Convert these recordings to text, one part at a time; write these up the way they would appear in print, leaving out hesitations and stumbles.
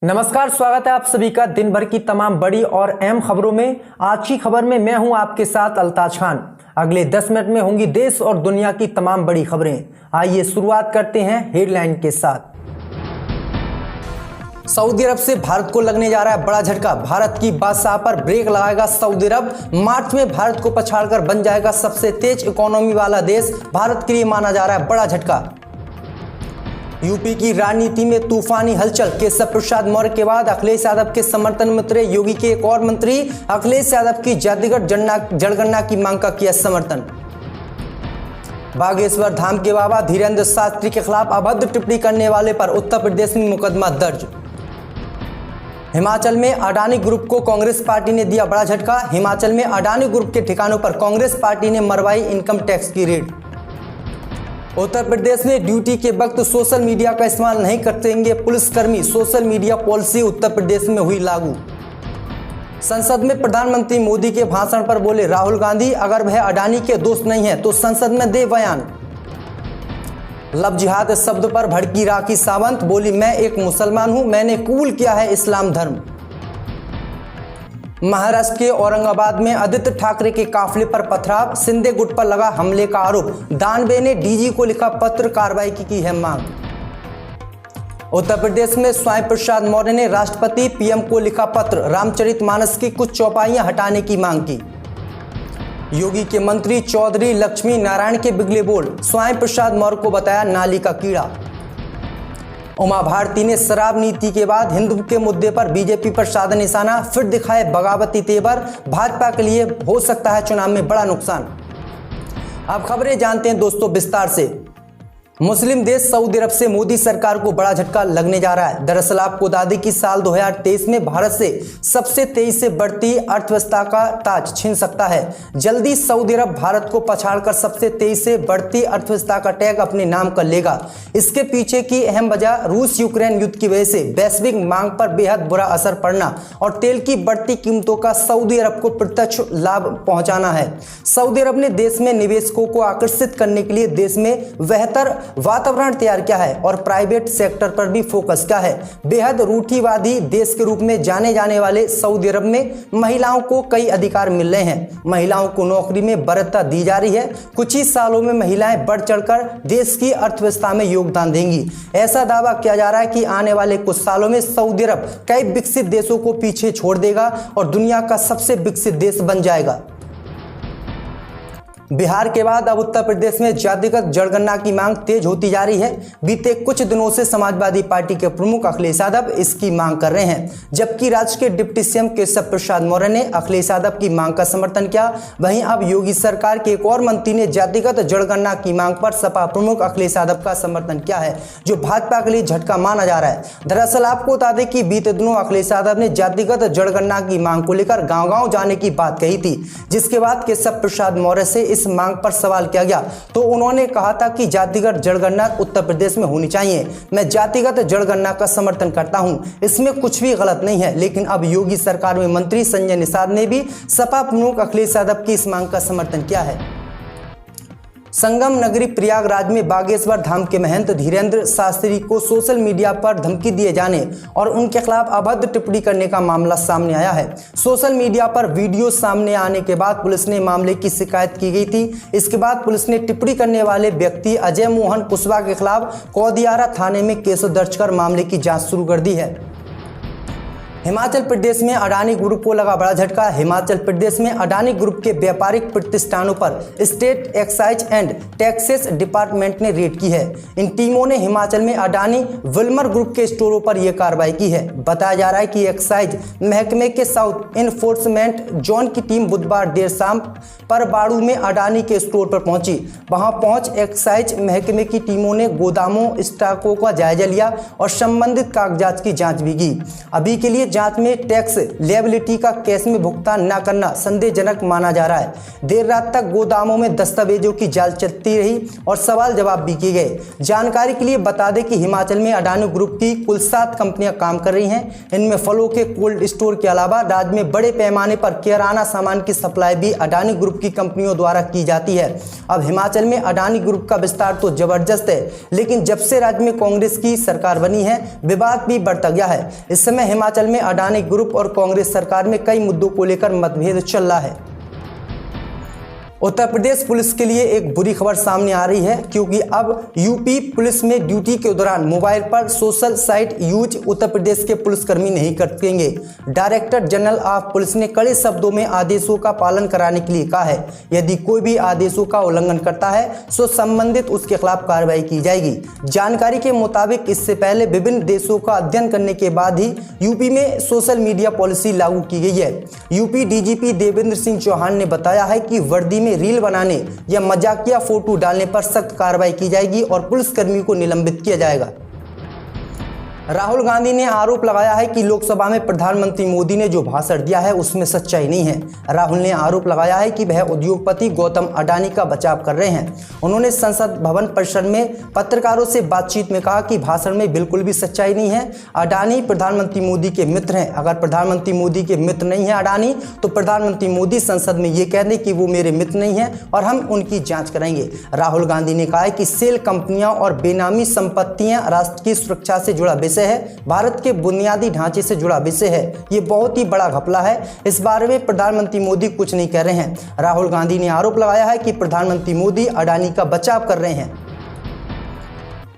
नमस्कार, स्वागत है आप सभी का दिन भर की तमाम बड़ी और अहम खबरों में। आज की खबर में मैं हूं आपके साथ अल्ताज खान। अगले 10 मिनट में होंगी देश और दुनिया की तमाम बड़ी खबरें। आइए शुरुआत करते हैं हेडलाइन के साथ। सऊदी अरब से भारत को लगने जा रहा है बड़ा झटका। भारत की बादशाह पर ब्रेक लगाएगा सऊदी अरब। मार्च में भारत को पछाड़कर बन जाएगा सबसे तेज इकोनॉमी वाला देश। भारत के लिए माना जा रहा है बड़ा झटका। यूपी की राजनीति में तूफानी हलचल। केशव प्रसाद मौर्य के बाद अखिलेश यादव के समर्थन में उतरे योगी के एक और मंत्री। अखिलेश यादव की जातिगत जनगणना की मांग का किया समर्थन। बागेश्वर धाम के बाबा धीरेन्द्र शास्त्री के खिलाफ अभद्र टिप्पणी करने वाले पर उत्तर प्रदेश में मुकदमा दर्ज। हिमाचल में अडानी ग्रुप को कांग्रेस पार्टी ने दिया बड़ा झटका। हिमाचल में अडानी ग्रुप के ठिकानों पर कांग्रेस पार्टी ने मरवाई इनकम टैक्स की रेड। उत्तर प्रदेश में ड्यूटी के वक्त सोशल मीडिया का इस्तेमाल नहीं करेंगे पुलिसकर्मी। Social media policy Uttar Pradesh में हुई लागू। संसद में प्रधानमंत्री मोदी के भाषण पर बोले राहुल गांधी, अगर वह अडानी के दोस्त नहीं है तो संसद में दे बयान। लव जिहाद शब्द पर भड़की राखी सावंत, बोली मैं एक मुसलमान हूं, मैंने कबूल किया है इस्लाम धर्म। महाराष्ट्र के औरंगाबाद में आदित्य ठाकरे के काफिले पर पथराव। शिंदे गुट पर लगा हमले का आरोप। दानवे ने डीजी को लिखा पत्र, कार्रवाई की है मांग। उत्तर प्रदेश में स्वामी प्रसाद मौर्य ने राष्ट्रपति पीएम को लिखा पत्र। रामचरितमानस की कुछ चौपाइयां हटाने की मांग की। योगी के मंत्री चौधरी लक्ष्मी नारायण के बिगले बोल। स्वामी प्रसाद मौर्य को बताया नाली का कीड़ा। उमा भारती ने शराब नीति के बाद हिंदू के मुद्दे पर बीजेपी पर साधा निशाना। फिर दिखाए बगावती तेवर। भाजपा के लिए हो सकता है चुनाव में बड़ा नुकसान। अब खबरें जानते हैं दोस्तों विस्तार से। मुस्लिम देश सऊदी अरब से मोदी सरकार को बड़ा झटका लगने जा रहा है। दरअसल आपको बता दें कि साल 2023 में भारत से सबसे तेजी से बढ़ती अर्थव्यवस्था का ताज छीन सकता है। जल्दी सऊदी अरब भारत को पछाड़कर सबसे तेजी से बढ़ती अर्थव्यवस्था का टैग अपने नाम कर लेगा। इसके पीछे की अहम वजह रूस यूक्रेन युद्ध की वजह से वैश्विक मांग पर बेहद बुरा असर पड़ना और तेल की बढ़ती कीमतों का सऊदी अरब को प्रत्यक्ष लाभ पहुंचाना है। सऊदी अरब ने देश में निवेशकों को आकर्षित करने के लिए देश में बेहतर वातावरण तैयार किया है और प्राइवेट सेक्टर पर भी फोकस किया है। बेहद रूढ़िवादी देश के रूप में जाने जाने वाले सऊदी अरब में महिलाओं को कई अधिकार मिल रहे हैं। महिलाओं को नौकरी में बढ़त दी जा रही है। कुछ ही सालों में महिलाएं बढ़ चढ़कर देश की अर्थव्यवस्था में योगदान देंगी। ऐसा दावा किया जा रहा है कि आने वाले कुछ सालों में सऊदी अरब कई विकसित देशों को पीछे छोड़ देगा और दुनिया का सबसे विकसित देश बन जाएगा। बिहार के बाद अब उत्तर प्रदेश में जातिगत जनगणना की मांग तेज होती जा रही है। बीते कुछ दिनों से समाजवादी पार्टी के प्रमुख अखिलेश यादव इसकी मांग कर रहे हैं, जबकि राज्य के डिप्टी सीएम केशव प्रसाद मौर्य ने अखिलेश यादव की मांग का समर्थन किया। वहीं अब योगी सरकार के एक और मंत्री ने जातिगत जनगणना की मांग पर सपा प्रमुख अखिलेश यादव का समर्थन किया है, जो भाजपा के लिए झटका माना जा रहा है। दरअसल आपको बता दें कि बीते दिनों अखिलेश यादव ने जातिगत जनगणना की मांग को लेकर गाँव-गाँव जाने की बात कही थी, जिसके बाद केशव प्रसाद मौर्य से इस मांग पर सवाल किया गया तो उन्होंने कहा था कि जातिगत जनगणना उत्तर प्रदेश में होनी चाहिए। मैं जातिगत जनगणना का समर्थन करता हूं, इसमें कुछ भी गलत नहीं है। लेकिन अब योगी सरकार में मंत्री संजय निषाद ने भी सपा प्रमुख अखिलेश यादव की इस मांग का समर्थन किया है। संगम नगरी प्रयागराज में बागेश्वर धाम के महंत धीरेन्द्र शास्त्री को सोशल मीडिया पर धमकी दिए जाने और उनके खिलाफ अभद्र टिप्पणी करने का मामला सामने आया है। सोशल मीडिया पर वीडियो सामने आने के बाद पुलिस ने मामले की शिकायत की गई थी। इसके बाद पुलिस ने टिप्पणी करने वाले व्यक्ति अजय मोहन कुशवाहा के खिलाफ कौदियारा थाने में केस दर्ज कर मामले की जाँच शुरू कर दी है। हिमाचल प्रदेश में अडानी ग्रुप को लगा बड़ा झटका। हिमाचल प्रदेश में अडानी ग्रुप के व्यापारिक प्रतिष्ठानों पर state excise and taxes department ने रेड की है। इन टीमों ने हिमाचल में अडानी विल्मर ग्रुप के स्टोरों पर यह कार्रवाई की है। बताया जा रहा है कि एक्साइज महकमे के साउथ इन्फोर्समेंट जोन की टीम बुधवार देर शाम परबाड़ू में अडानी के स्टोर पर पहुंची। वहां पहुंच एक्साइज महकमे की टीमों ने गोदामों स्टॉकों का जायजा लिया और संबंधित कागजात की जाँच भी की। अभी के लिए जांच में टैक्स लेबिलिटी का कैश में भुगतान न करना संदेहजनक माना जा रहा है। देर रात तक गोदामों में दस्तावेजों की जांच चलती रही और सवाल जवाब भी किए गए। जानकारी के लिए बता दें कि हिमाचल में अडानी ग्रुप की कुल 7 कंपनियां काम कर रही हैं। इनमें फलों के कोल्ड स्टोर के अलावा राज्य में बड़े पैमाने पर किराना सामान की सप्लाई भी अडानी ग्रुप की कंपनियों द्वारा की जाती है। अब हिमाचल में अडानी ग्रुप का विस्तार तो जबरदस्त है, लेकिन जब से राज्य में कांग्रेस की सरकार बनी है विवाद भी बढ़ता गया है। इस समय हिमाचल में अडानी ग्रुप और कांग्रेस सरकार में कई मुद्दों को लेकर मतभेद चल रहा है। उत्तर प्रदेश पुलिस के लिए एक बुरी खबर सामने आ रही है, क्योंकि अब यूपी पुलिस में ड्यूटी के दौरान मोबाइल पर social site use Uttar Pradesh के पुलिसकर्मी नहीं करेंगे। डायरेक्टर जनरल ऑफ पुलिस ने कड़े शब्दों में आदेशों का पालन कराने के लिए कहा है। यदि कोई भी आदेशों का उल्लंघन करता है तो संबंधित उसके खिलाफ कार्रवाई की जाएगी। जानकारी के मुताबिक इससे पहले विभिन्न देशों का अध्ययन करने के बाद ही यूपी में सोशल मीडिया पॉलिसी लागू की गई है। यूपी डीजीपी देवेंद्र सिंह चौहान ने बताया है कि वर्दी रील बनाने या मजाकिया फोटो डालने पर सख्त कार्रवाई की जाएगी और पुलिसकर्मी को निलंबित किया जाएगा। राहुल गांधी ने आरोप लगाया है कि लोकसभा में प्रधानमंत्री मोदी ने जो भाषण दिया है उसमें सच्चाई नहीं है। राहुल ने आरोप लगाया है कि वह उद्योगपति गौतम अडानी का बचाव कर रहे हैं। उन्होंने संसद भवन परिसर में पत्रकारों से बातचीत में कहा कि भाषण में बिल्कुल भी सच्चाई नहीं है। अडानी प्रधानमंत्री मोदी के मित्र हैं। अगर प्रधानमंत्री मोदी के मित्र नहीं है अडानी, तो प्रधानमंत्री मोदी संसद में ये कह दें कि वो मेरे मित्र नहीं है और हम उनकी जाँच कराएंगे। राहुल गांधी ने कहा है कि सेल कंपनियां और बेनामी संपत्तियां राष्ट्र की सुरक्षा से जुड़ा विषय है, भारत के बुनियादी ढांचे से जुड़ा विषय है। ये बहुत ही बड़ा घपला है। इस बारे में प्रधानमंत्री मोदी कुछ नहीं कह रहे हैं। राहुल गांधी ने आरोप लगाया है कि प्रधानमंत्री मोदी अडानी का बचाव कर रहे हैं।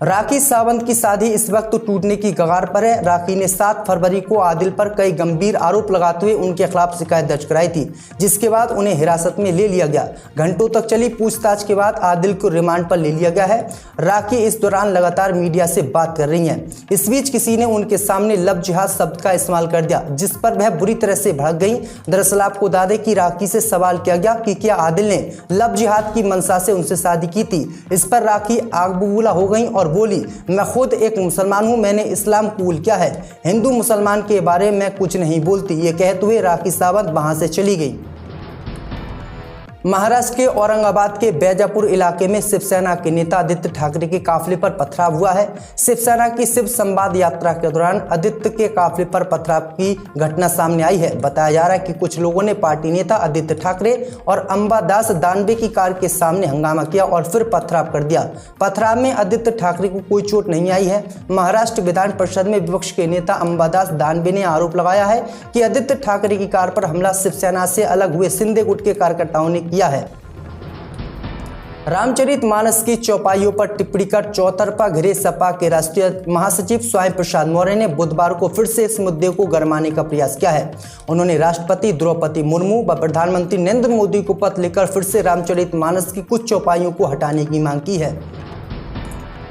राखी सावंत की शादी इस वक्त टूटने की कगार पर है। राखी ने 7 फरवरी को आदिल पर कई गंभीर आरोप लगाते हुए उनके खिलाफ शिकायत दर्ज कराई थी, जिसके बाद उन्हें हिरासत में ले लिया गया। घंटों तक चली पूछताछ के बाद आदिल को रिमांड पर ले लिया गया है। राखी इस दौरान लगातार मीडिया से बात कर रही हैं। इस बीच किसी ने उनके सामने लव जिहाद शब्द का इस्तेमाल कर दिया, जिस पर वह बुरी तरह से भड़क गई। दरअसल आपको बता दें कि राखी से सवाल किया गया कि क्या आदिल ने लव जिहाद की मंशा से उनसे शादी की थी। इस पर राखी आग बबूला हो गई और बोली, मैं खुद एक मुसलमान हूं, मैंने इस्लाम कबूल किया है, हिंदू मुसलमान के बारे में कुछ नहीं बोलती। ये कहते हुए राखी सावंत वहां से चली गई। महाराष्ट्र के औरंगाबाद के बैजापुर इलाके में शिवसेना के नेता आदित्य ठाकरे के काफिले पर पथराव हुआ है। शिवसेना की शिव संवाद यात्रा के दौरान आदित्य के काफिले पर पथराव की घटना सामने आई है। बताया जा रहा है कि कुछ लोगों ने पार्टी नेता आदित्य ठाकरे और अंबादास दानवे की कार के सामने हंगामा किया और फिर पथराव कर दिया। पथराव में आदित्य ठाकरे को कोई चोट नहीं आई है। महाराष्ट्र विधान परिषद में विपक्ष के नेता अंबादास दानवे ने आरोप लगाया है कि आदित्य ठाकरे की कार पर हमला शिवसेना से अलग हुए शिंदे गुट के कार्यकर्ताओं ने किया है। रामचरितमानस की चौपाइयों पर टिप्पणी कर चौतरफा घिरे सपा के राष्ट्रीय महासचिव स्वामी प्रसाद मौर्य ने बुधवार को फिर से इस मुद्दे को गरमाने का प्रयास किया है। उन्होंने राष्ट्रपति द्रौपदी मुर्मू व प्रधानमंत्री नरेंद्र मोदी को पत्र लिखकर फिर से रामचरितमानस की कुछ चौपाइयों को हटाने की मांग की है।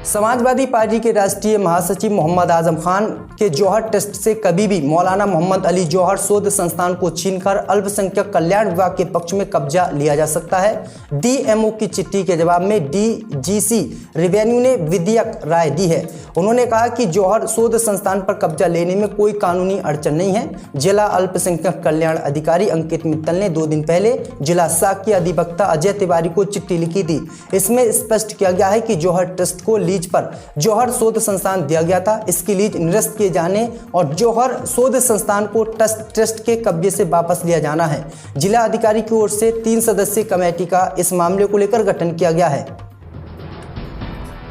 समाजवादी पार्टी के राष्ट्रीय महासचिव मोहम्मद आजम खान के जौहर ट्रस्ट से कभी भी मौलाना मोहम्मद अली जौहर शोध संस्थान को छीनकर अल्पसंख्यक कल्याण विभाग के पक्ष में कब्जा लिया जा सकता है। डीएमओ की चिट्ठी के जवाब में डीजीसी रेवेन्यू ने विधिक राय दी है। उन्होंने कहा कि जौहर शोध संस्थान पर कब्जा लेने में कोई कानूनी अड़चन नहीं है। जिला अल्पसंख्यक कल्याण अधिकारी अंकित मित्तल ने 2 दिन पहले जिला शाख के अधिवक्ता अजय तिवारी को चिट्ठी लिखी थी। इसमें स्पष्ट किया गया है कि जौहर ट्रस्ट को लीज पर जौहर शोध संस्थान दिया गया था। इसकी लीज निरस्त किए जाने और जौहर शोध संस्थान को ट्रस्ट के कब्जे से वापस लिया जाना है। जिला अधिकारी की ओर से 3 सदस्यीय कमेटी का इस मामले को लेकर गठन किया गया है।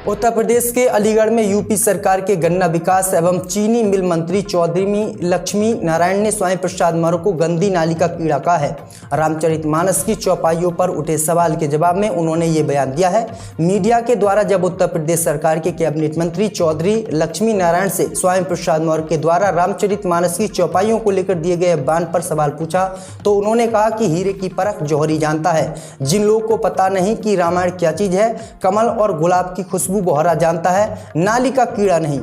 उत्तर प्रदेश के अलीगढ़ में यूपी सरकार के गन्ना विकास एवं चीनी मिल मंत्री चौधरी लक्ष्मी नारायण ने स्वामी प्रसाद मौर्य को गंदी नाली का कीड़ा कहा है। रामचरितमानस की चौपाइयों पर उठे सवाल के जवाब में उन्होंने ये बयान दिया है। मीडिया के द्वारा जब उत्तर प्रदेश सरकार के कैबिनेट मंत्री चौधरी लक्ष्मी नारायण से स्वामी प्रसाद मौर्य के द्वारा रामचरितमानस की चौपाइयों को लेकर दिए गए बयान पर सवाल पूछा तो उन्होंने कहा कि हीरे की परख जौहर ही जानता है। जिन लोगों को पता नहीं कि रामायण क्या चीज है, कमल और गुलाब की खुशबू बोहरा जानता है, नाली का कीड़ा नहीं।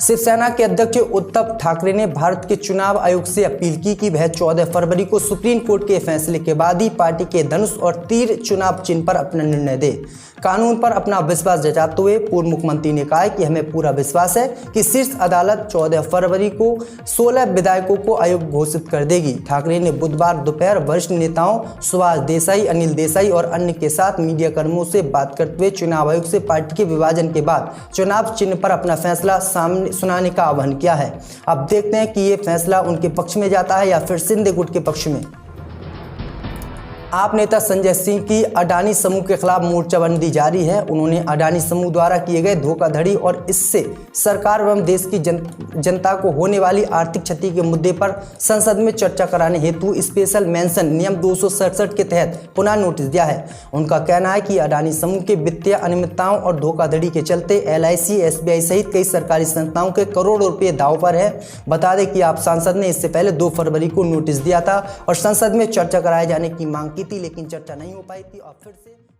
शिवसेना के अध्यक्ष उद्धव ठाकरे ने भारत के चुनाव आयोग से अपील की कि वह 14 फरवरी को सुप्रीम कोर्ट के फैसले के बाद ही पार्टी के धनुष और तीर चुनाव चिन्ह पर अपना निर्णय दे। कानून पर अपना विश्वास जताते हुए पूर्व मुख्यमंत्री ने कहा कि हमें पूरा विश्वास है कि शीर्ष अदालत 14 फरवरी को 16 विधायकों को अयोग्य घोषित कर देगी। ठाकरे ने बुधवार दोपहर वरिष्ठ नेताओं सुभाष देसाई, अनिल देसाई और अन्य के साथ मीडिया कर्मियों से बात करते हुए चुनाव आयोग से पार्टी के विभाजन के बाद चुनाव चिन्ह पर अपना फैसला सामने सुनाने का आह्वान किया है। अब देखते हैं कि ये फैसला उनके पक्ष में जाता है या फिर शिंदे गुट के पक्ष में। आप नेता संजय सिंह की अडानी समूह के खिलाफ मोर्चाबंदी जारी है। उन्होंने अडानी समूह द्वारा किए गए धोखाधड़ी और इससे सरकार एवं देश की जनता को होने वाली आर्थिक क्षति के मुद्दे पर संसद में चर्चा कराने हेतु स्पेशल मेंशन नियम 267 के तहत पुनः नोटिस दिया है। उनका कहना है कि अडानी समूह के वित्तीय अनियमितताओं और धोखाधड़ी के चलते LIC, SBI सहित कई सरकारी संस्थाओं के करोड़ों रुपये दांव पर है। बता दें कि आप सांसद ने इससे पहले 2 फरवरी को नोटिस दिया था और संसद में चर्चा कराए जाने की मांग की थी, लेकिन चर्चा नहीं हो पाई थी और फिर से